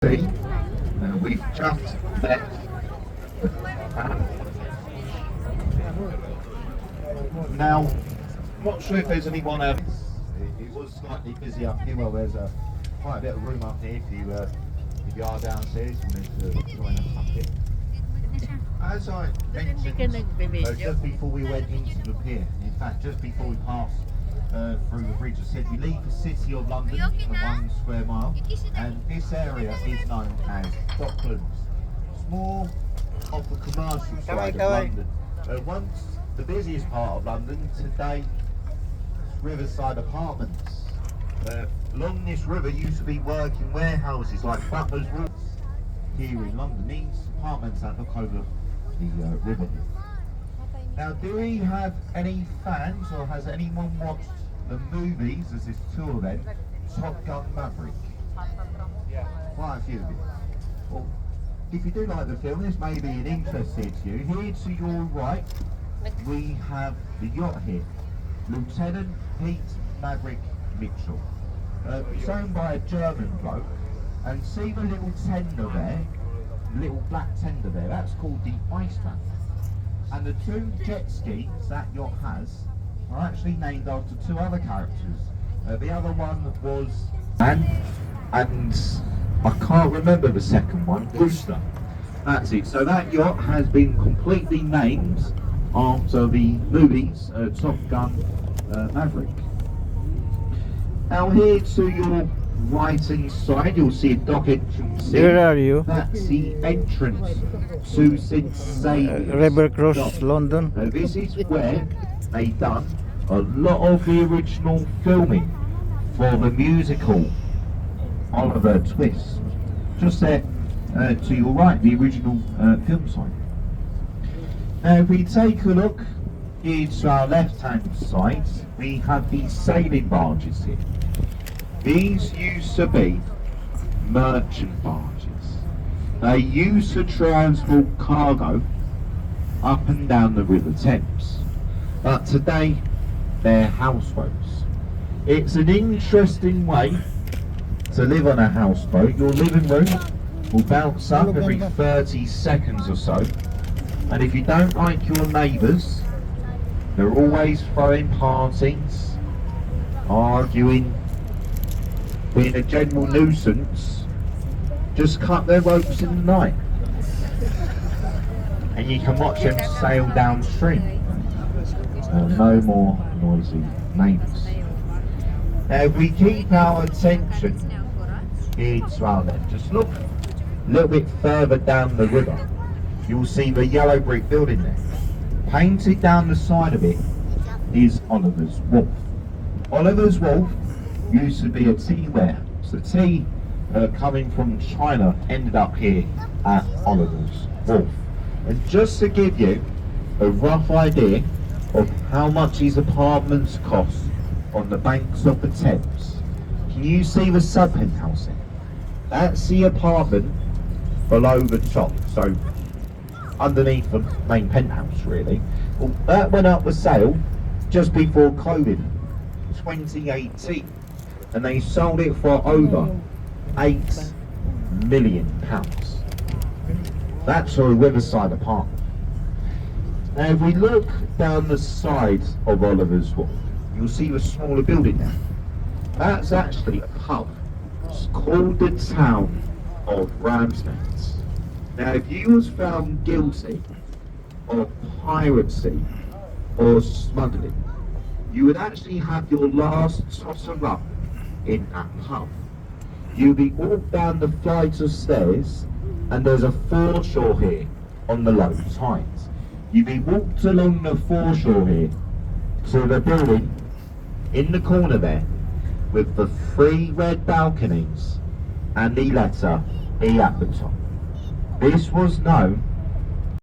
See, we've just left. Now, not sure if there's anyone else. It was slightly busy up here. Well, there's quite a bit of room up here if you are downstairs. You need to join us up here. As I mentioned, just before we went into the pier, in fact, just before we passed through the bridge, I said we leave the city of London for 1 square mile, and this area is known as Docklands. It's more of the commercial side of London. Once the busiest part of London, today Riverside Apartments. Along this river used to be working warehouses like Butler's Wharf here in London. These apartments that look over the river. Now, do we have any fans, or has anyone watched the movies, as there's 2 of them, Top Gun Maverick? Yeah. Quite a few of you. Well, if you do like the film, this may be an interest here to you. Here to your right, we have the yacht here, Lieutenant Pete Maverick Mitchell. It's owned by a German bloke, and see the little tender there, the little black tender there, that's called the Iceman. And the 2 jet skis that yacht has are actually named after 2 other characters. The other one was and I can't remember the second one, Brewster. That's it. So that yacht has been completely named after the movies Top Gun Maverick. Now here to your right hand side, you'll see a dock entrance. Where are you? That's the entrance to St Saviour's River Cross, Dock. London. This is where they done a lot of the original filming for the musical Oliver Twist. Just there to your right, the original film site. Now if we take a look here to our left hand side, we have these sailing barges here. These used to be merchant barges. They used to transport cargo up and down the River Thames. But today, they're houseboats. It's an interesting way to live on a houseboat. Your living room will bounce up every 30 seconds or so. And if you don't like your neighbours, they're always throwing parties, arguing, being a general nuisance. Just cut their ropes in the night and you can watch them sail downstream. No more noisy neighbours. Now if we keep our attention here to our left, just look a little bit further down the river, you'll see the yellow brick building there. Painted down the side of it is Oliver's Wharf. Oliver's Wharf used to be a tea warehouse. The tea coming from China ended up here at Oliver's Wharf. And just to give you a rough idea of how much these apartments cost on the banks of the Thames, can you see the sub-penthouse there? That's the apartment below the top, so underneath the main penthouse really. Well, that went up for sale just before COVID, 2018. And they sold it for over £8 million. That's for a riverside apartment. Now if we look down the side of Oliver's Wharf, you'll see the smaller building there. That's actually a pub. It's called the Town of Ramsgate. Now if you was found guilty of piracy or smuggling, you would actually have your last tosser up in that pub. You'll be walked down the flight of stairs and there's a foreshore here on the low tide. You'll be walked along the foreshore here to the building in the corner there with the 3 red balconies and the letter E at the top. This was known